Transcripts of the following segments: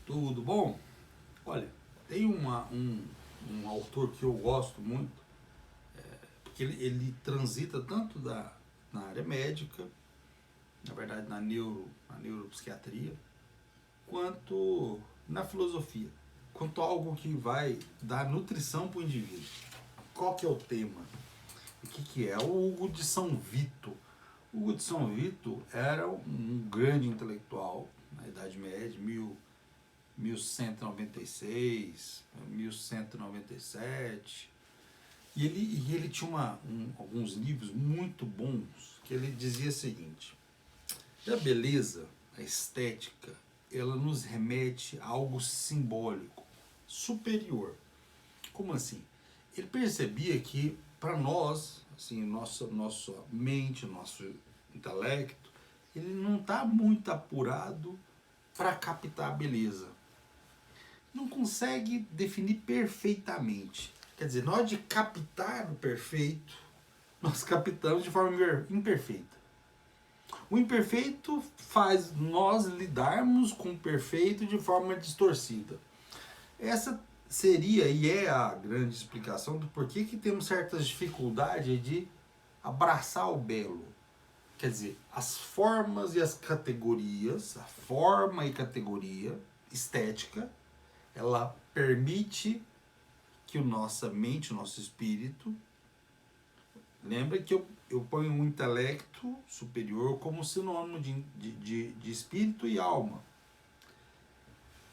Tudo bom? Olha, tem um autor que eu gosto muito, porque ele transita tanto na área médica, na verdade na neuropsiquiatria, quanto na filosofia, quanto algo que vai dar nutrição para o indivíduo. Qual que é o tema? O que é? O Hugo de São Vito. O Hugo de São Vito era um grande intelectual na Idade Média, 1196, 1197. E ele tinha alguns livros muito bons que ele dizia o seguinte: a beleza, a estética, ela nos remete a algo simbólico, superior. Como assim? Ele percebia que, para nós, assim, nossa mente, nosso intelecto, ele não está muito apurado para captar a beleza. Não consegue definir perfeitamente. Quer dizer, nós de captar o perfeito, nós captamos de forma imperfeita. O imperfeito faz nós lidarmos com o perfeito de forma distorcida. Essa seria e é a grande explicação do porquê que temos certas dificuldades de abraçar o belo. Quer dizer, as formas e as categorias, a forma e categoria estética, ela permite que a nossa mente, o nosso espírito, lembra que eu ponho um intelecto superior como sinônimo de espírito e alma.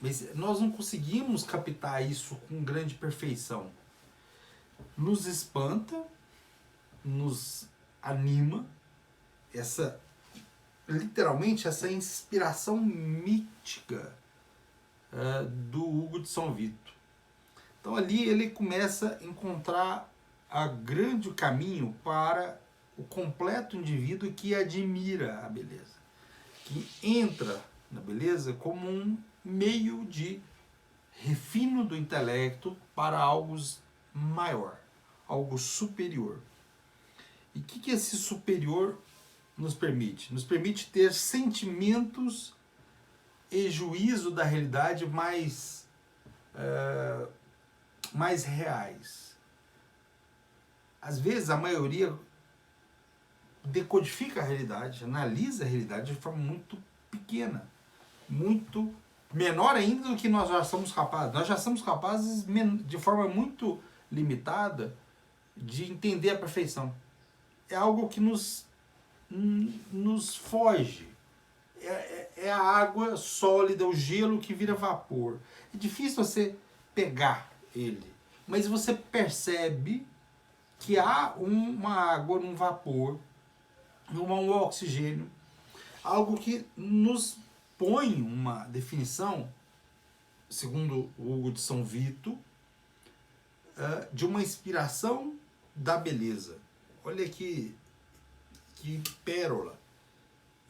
Mas nós não conseguimos captar isso com grande perfeição. Nos espanta, nos anima, literalmente essa inspiração mítica do Hugo de São Vito. Então ali ele começa a encontrar a grande caminho para o completo indivíduo que admira a beleza, que entra na beleza como um meio de refino do intelecto para algo maior, algo superior. E o que esse superior nos permite? Nos permite ter sentimentos e juízo da realidade mais reais. Às vezes a maioria decodifica a realidade, analisa a realidade de forma muito pequena, muito menor ainda do que nós já somos capazes. Nós já somos capazes de forma muito limitada de entender a perfeição. É algo que nos foge. É a água sólida, o gelo que vira vapor. É difícil você pegar ele, mas você percebe que há uma água, um vapor, um oxigênio, algo que nos põe uma definição, segundo o Hugo de São Vito, de uma inspiração da beleza. Olha que pérola.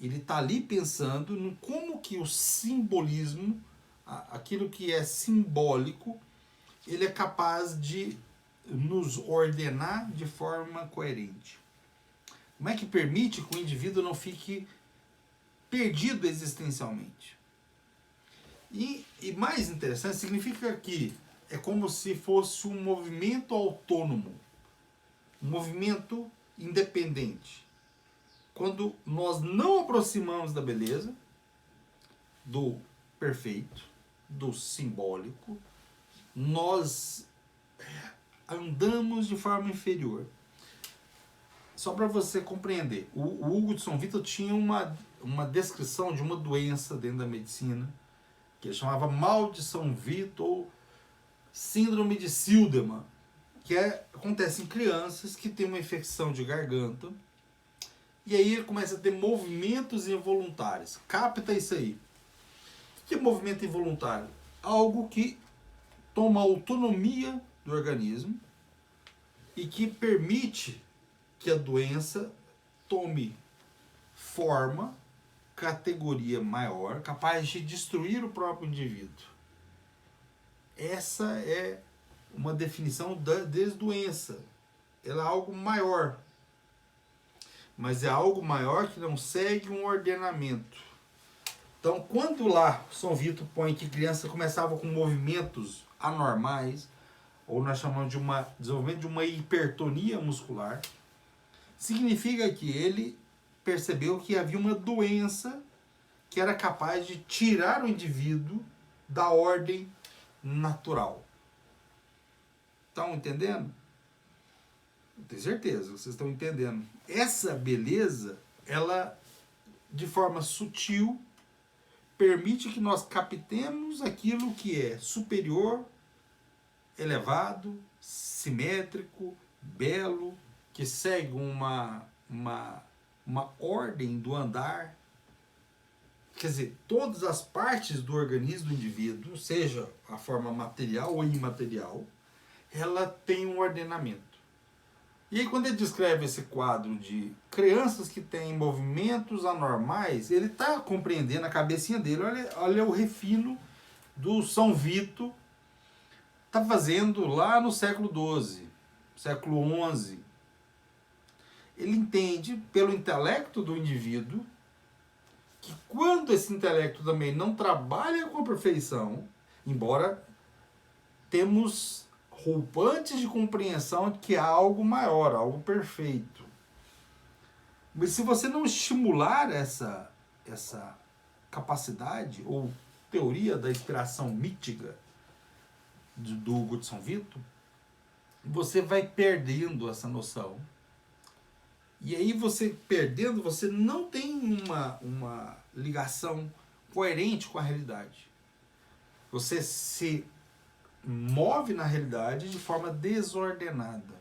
Ele está ali pensando no como que o simbolismo, aquilo que é simbólico, ele é capaz de nos ordenar de forma coerente. Como é que permite que o indivíduo não fique perdido existencialmente? E mais interessante, significa que é como se fosse um movimento autônomo, um movimento independente. Quando nós não aproximamos da beleza, do perfeito, do simbólico, nós andamos de forma inferior. Só para você compreender, o Hugo de São Vito tinha uma descrição de uma doença dentro da medicina, que ele chamava mal de São Vito ou síndrome de Sildman, que acontece em crianças que têm uma infecção de garganta, e aí ele começa a ter movimentos involuntários. Capta isso aí. O que é movimento involuntário? Algo que toma autonomia do organismo e que permite que a doença tome forma, categoria maior, capaz de destruir o próprio indivíduo. Essa é uma definição da desdoença. Ela é algo maior. Mas é algo maior que não segue um ordenamento. Então, quando lá São Vito põe que criança começava com movimentos anormais, ou nós chamamos de desenvolvimento de uma hipertonia muscular, significa que ele percebeu que havia uma doença que era capaz de tirar o indivíduo da ordem natural. Estão entendendo? Eu tenho certeza, vocês estão entendendo. Essa beleza, ela, de forma sutil, permite que nós captemos aquilo que é superior, elevado, simétrico, belo, que segue uma ordem do andar. Quer dizer, todas as partes do organismo do indivíduo, seja a forma material ou imaterial, ela tem um ordenamento. E aí, quando ele descreve esse quadro de crianças que têm movimentos anormais, ele está compreendendo a cabecinha dele. Olha o refino do São Vito está fazendo lá no século XII, século XI. Ele entende, pelo intelecto do indivíduo, que quando esse intelecto também não trabalha com a perfeição, embora temos roupantes de compreensão de que há algo maior, algo perfeito. Mas se você não estimular essa capacidade, ou teoria da inspiração mítica do Hugo de São Vito, você vai perdendo essa noção. E aí você perdendo, você não tem uma ligação coerente com a realidade. Você se move na realidade de forma desordenada,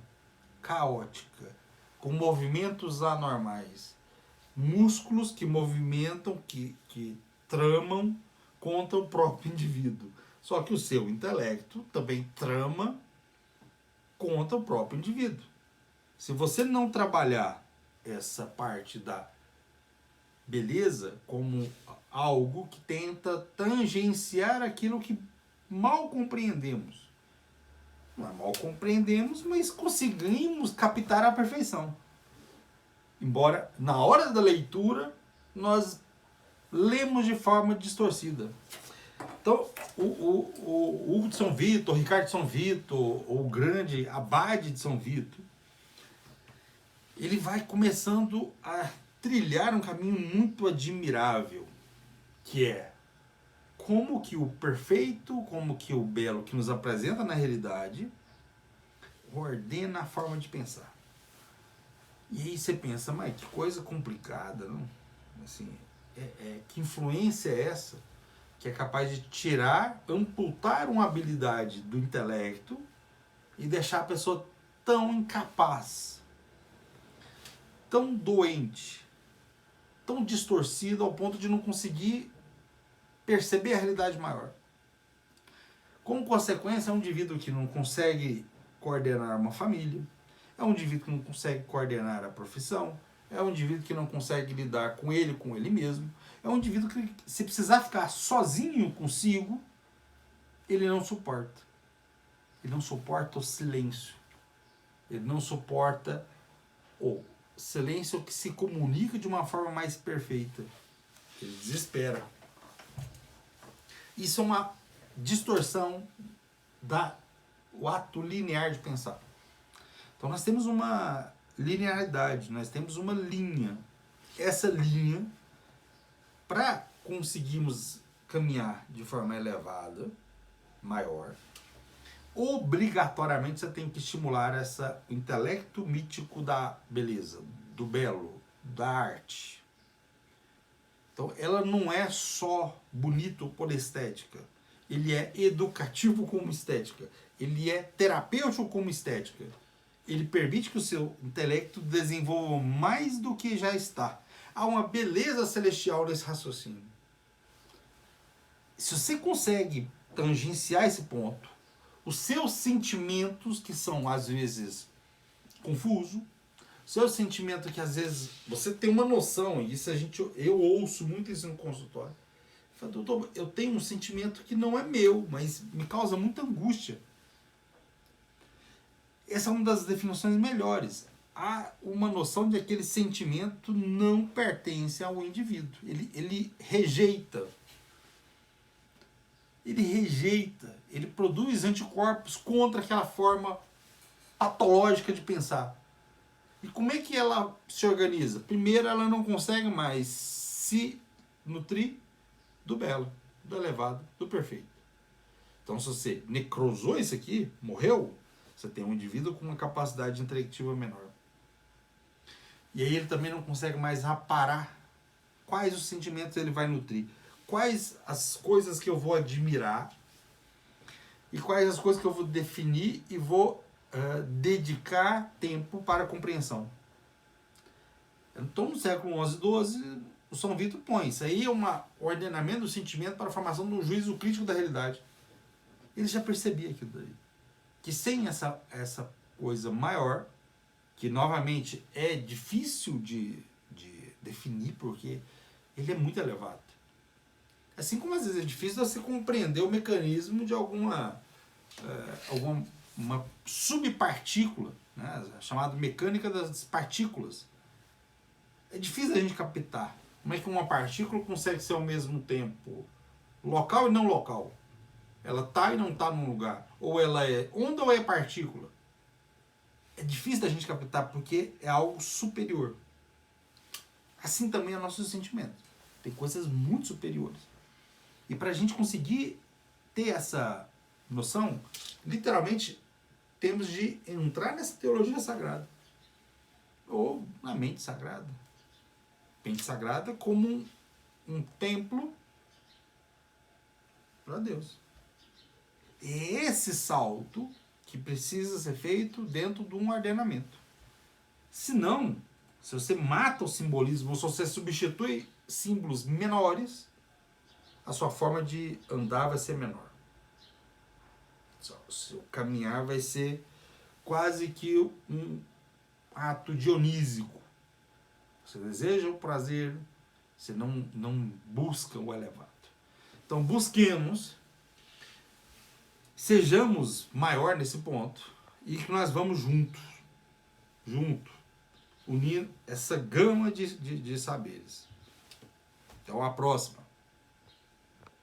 caótica, com movimentos anormais. Músculos que movimentam, que tramam contra o próprio indivíduo. Só que o seu intelecto também trama contra o próprio indivíduo. Se você não trabalhar essa parte da beleza como algo que tenta tangenciar aquilo que mal compreendemos. Não é mal compreendemos, mas conseguimos captar a perfeição. Embora, na hora da leitura, nós lemos de forma distorcida. Então, o Hugo de São Vito, o Ricardo de São Vito, o grande Abade de São Vito, ele vai começando a trilhar um caminho muito admirável, que é como que o perfeito, como que o belo que nos apresenta na realidade ordena a forma de pensar. E aí você pensa, mas que coisa complicada, não? Assim, que influência é essa que é capaz de tirar, amputar uma habilidade do intelecto e deixar a pessoa tão incapaz, tão doente, tão distorcida ao ponto de não conseguir perceber a realidade maior. Como consequência, é um indivíduo que não consegue coordenar uma família, é um indivíduo que não consegue coordenar a profissão, é um indivíduo que não consegue lidar com ele mesmo, é um indivíduo que, se precisar ficar sozinho consigo, ele não suporta. Ele não suporta o silêncio. Ele não suporta o silêncio que se comunica de uma forma mais perfeita. Ele desespera. Isso é uma distorção do ato linear de pensar. Então nós temos uma linearidade, nós temos uma linha. Essa linha, para conseguirmos caminhar de forma elevada, maior, obrigatoriamente você tem que estimular o intelecto mítico da beleza, do belo, da arte. Então ela não é só bonito por estética, ele é educativo como estética, ele é terapêutico como estética. Ele permite que o seu intelecto desenvolva mais do que já está. Há uma beleza celestial nesse raciocínio. Se você consegue tangenciar esse ponto, os seus sentimentos, que são às vezes confusos, seu sentimento que às vezes você tem uma noção, e isso eu ouço muito isso no consultório. Eu falo, doutor, eu tenho um sentimento que não é meu, mas me causa muita angústia. Essa é uma das definições melhores. há uma noção de que aquele sentimento não pertence ao indivíduo. Ele rejeita. Ele produz anticorpos contra aquela forma patológica de pensar. E como é que ela se organiza? Primeiro, ela não consegue mais se nutrir do belo, do elevado, do perfeito. Então, se você necrosou isso aqui, morreu, você tem um indivíduo com uma capacidade intelectiva menor. E aí ele também não consegue mais aparar quais os sentimentos ele vai nutrir, quais as coisas que eu vou admirar e quais as coisas que eu vou definir e vou dedicar tempo para a compreensão. Então, no século XI, XII, o São Vito põe isso aí é um ordenamento do sentimento para a formação de um juízo crítico da realidade. Ele já percebia aquilo daí. Que sem essa coisa maior, que novamente é difícil de definir, porque ele é muito elevado. Assim como às vezes é difícil você compreender o mecanismo de alguma uma subpartícula, né, chamada mecânica das partículas. É difícil a gente captar como é que uma partícula consegue ser ao mesmo tempo local e não local. Ela está e não está num lugar. Ou ela é onda ou é partícula. É difícil da gente captar porque é algo superior. Assim também é nosso sentimento. Tem coisas muito superiores. E para a gente conseguir ter essa noção, literalmente temos de entrar nessa teologia sagrada. Ou na mente sagrada. Mente sagrada como um templo para Deus. É esse salto que precisa ser feito dentro de um ordenamento. Senão, se você mata o simbolismo, ou se você substitui símbolos menores, a sua forma de andar vai ser menor. O seu caminhar vai ser quase que um ato dionísico. Você deseja o prazer, você não busca o elevado. Então busquemos, sejamos maior nesse ponto e que nós vamos juntos, unir essa gama de saberes. Então a próxima.